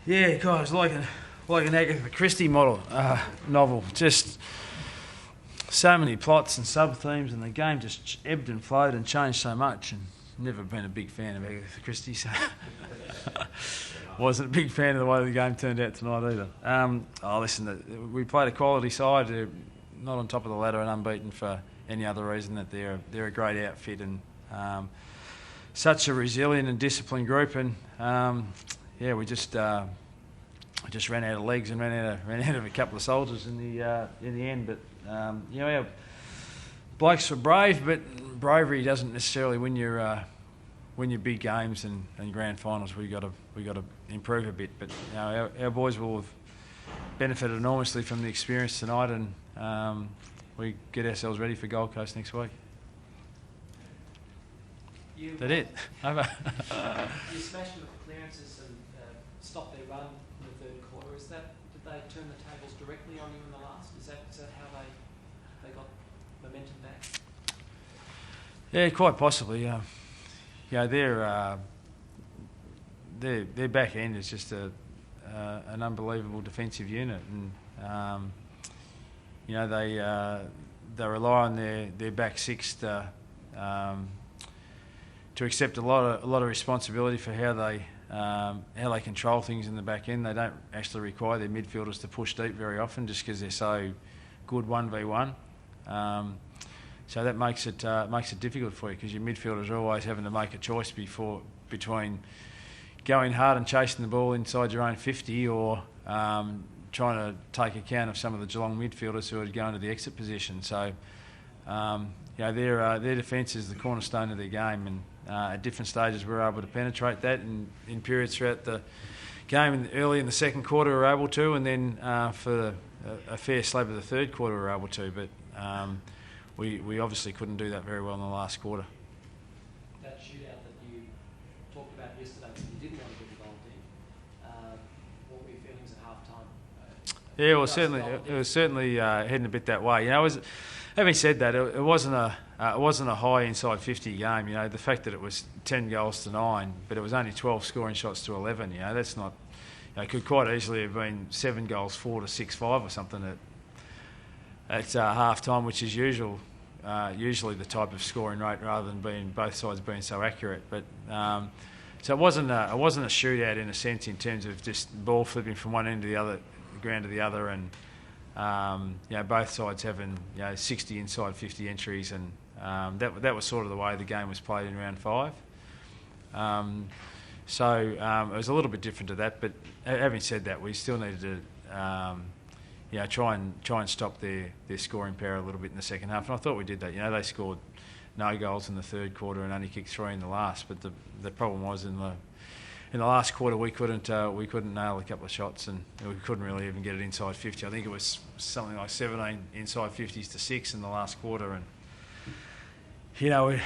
Yeah, guys, like an Agatha Christie novel. Just so many plots and sub themes, and the game just ebbed and flowed and changed so much. And never been a big fan of Agatha Christie, so wasn't a big fan of the way the game turned out tonight either. Listen, we played a quality side. They're not on top of the ladder and unbeaten for any other reason that they're a great outfit and such a resilient and disciplined group. And we just ran out of legs and ran out of a couple of soldiers in the end. But our blokes were brave, but bravery doesn't necessarily win your big games and grand finals. We got to improve a bit. But our boys will have benefited enormously from the experience tonight, and we get ourselves ready for Gold Coast next week. That's it. Over. You smashed them with clearances and stopped their run in the third quarter. Did they turn the tables directly on you in the last? Is that how they got momentum back? Yeah, quite possibly. Their back end is just an unbelievable defensive unit, and they rely on their back six to accept a lot of responsibility for how they control things in the back end. They don't actually require their midfielders to push deep very often, just because they're so good 1v1. So that makes it difficult for you, because your midfielders are always having to make a choice between going hard and chasing the ball inside your own 50 or trying to take account of some of the Geelong midfielders who are going to the exit position. So their defence is the cornerstone of their game, and at different stages we were able to penetrate that, and in periods throughout the game early in the second quarter we were able to, and then for a fair slab of the third quarter we were able to, but we obviously couldn't do that very well in the last quarter. That shootout that you talked about yesterday that you didn't want to get involved in, what were your feelings at half time? Yeah, it was certainly heading a bit that way. Having said that, it wasn't a high inside 50 game. The fact that it was 10 goals to 9, but it was only 12 scoring shots to 11. That's not. It could quite easily have been 7 goals 4 to 6-5 or something at half time, which is usually the type of scoring rate, rather than both sides being so accurate. But so it wasn't a shootout in a sense, in terms of just ball flipping from one end to the other, ground to the other, and both sides having 60 inside 50 entries, and that was sort of the way the game was played in round 5. So it was a little bit different to that, but having said that, we still needed to try and stop their scoring power a little bit in the second half, and I thought we did that. They scored no goals in the third quarter and only kicked 3 in the last, but the problem was in the last quarter we couldn't nail a couple of shots, and we couldn't really even get it inside 50. I think it was something like 17 inside 50s to 6 in the last quarter, and the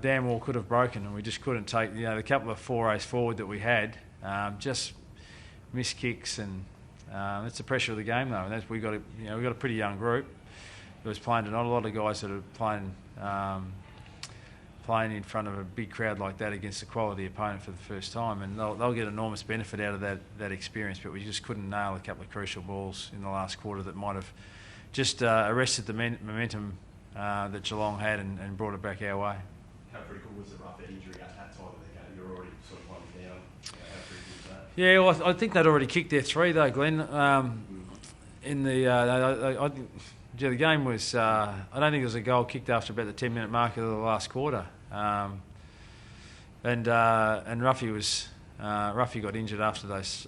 dam wall could have broken, and we just couldn't take the couple of forays forward that we had, just missed kicks, and that's the pressure of the game though. And we got a pretty young group that was playing tonight. A lot of guys that are playing in front of a big crowd like that against a quality opponent for the first time, and they'll get enormous benefit out of that experience. But we just couldn't nail a couple of crucial balls in the last quarter that might have just arrested the momentum that Geelong had and brought it back our way. How critical was the rough injury at that time of the game? You're already sort of one down. How critical was that? Yeah, well, I think they'd already kicked their 3 though, Glenn. The game was. I don't think there was a goal kicked after about the 10-minute mark of the last quarter. And Ruffy got injured after those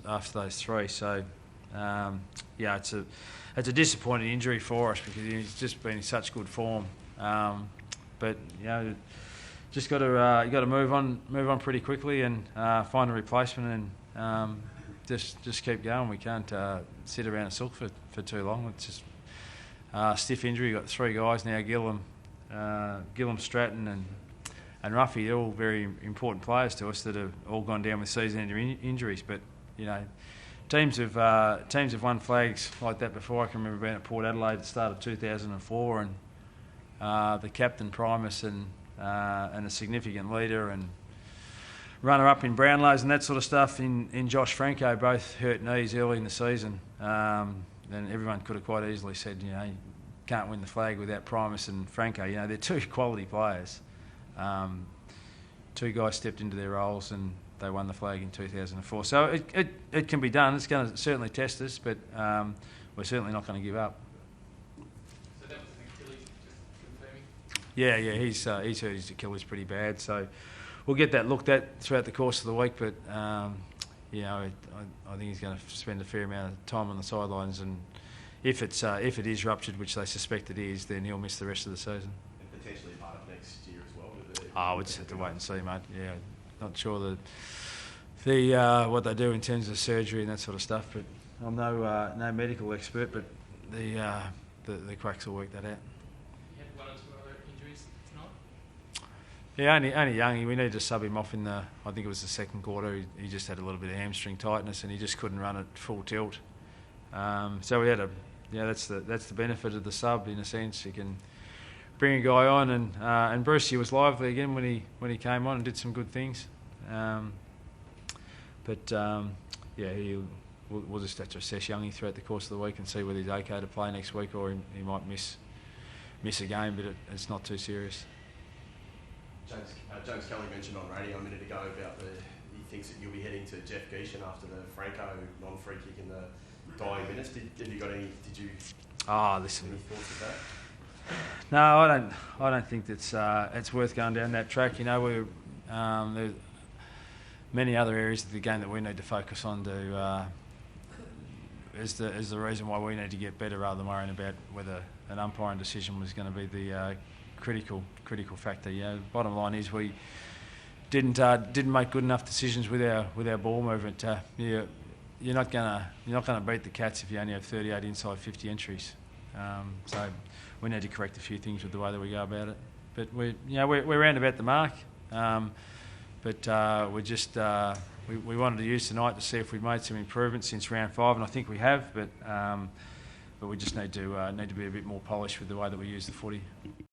3. So it's a disappointing injury for us, because he's just been in such good form. But just got to move on pretty quickly and find a replacement, and just keep going. We can't sit around and sulk for too long. It's just stiff injury. We've got 3 guys now: Gillum, Stratton, and Ruffy. They're all very important players to us that have all gone down with season-ending injuries. But teams have won flags like that before. I can remember being at Port Adelaide at the start of 2004, and the captain Primus and a significant leader, and runner-up in Brownlows and that sort of stuff in Josh Franco, both hurt knees early in the season. And everyone could have quite easily said, you know, you can't win the flag without Primus and Franco. You know, they're two quality players. Two guys stepped into their roles and they won the flag in 2004. So it can be done. It's going to certainly test us, but we're certainly not going to give up. So that was an Achilles, just confirming? Yeah, he's hurt his Achilles pretty bad. So we'll get that looked at throughout the course of the week. But you know, I think he's going to spend a fair amount of time on the sidelines. And if it is ruptured, which they suspect it is, then he'll miss the rest of the season. And potentially part of next year as well. We'll just have to wait and see, mate. Yeah, not sure what they do in terms of surgery and that sort of stuff. But I'm no medical expert, but the Quacks will work that out. You had one or two other injuries tonight? Yeah, only Youngie. We needed to sub him off in I think it was the second quarter. He just had a little bit of hamstring tightness and he just couldn't run at full tilt. So we had that's the benefit of the sub in a sense. You can bring a guy on and Brucey was lively again when he came on and did some good things. We'll just have to assess Youngie throughout the course of the week and see whether he's okay to play next week or he might miss a game, but it's not too serious. James Kelly mentioned on radio a minute ago about he thinks that you'll be heading to Jeff Geeshan after the Franco non-free kick in the dying minutes. Have you got any? Did you? Listen. Any thoughts of that? No, I don't think it's worth going down that track. You know, there's many other areas of the game that we need to focus on is the reason why we need to get better rather than worrying about whether an umpiring decision was going to be the critical factor. You know, bottom line is we didn't make good enough decisions with our ball movement. You're not gonna beat the Cats if you only have 38 inside 50 entries. So we need to correct a few things with the way that we go about it. But we're round about the mark. But we wanted to use tonight to see if we've made some improvements since round 5, and I think we have. But we just need to be a bit more polished with the way that we use the footy.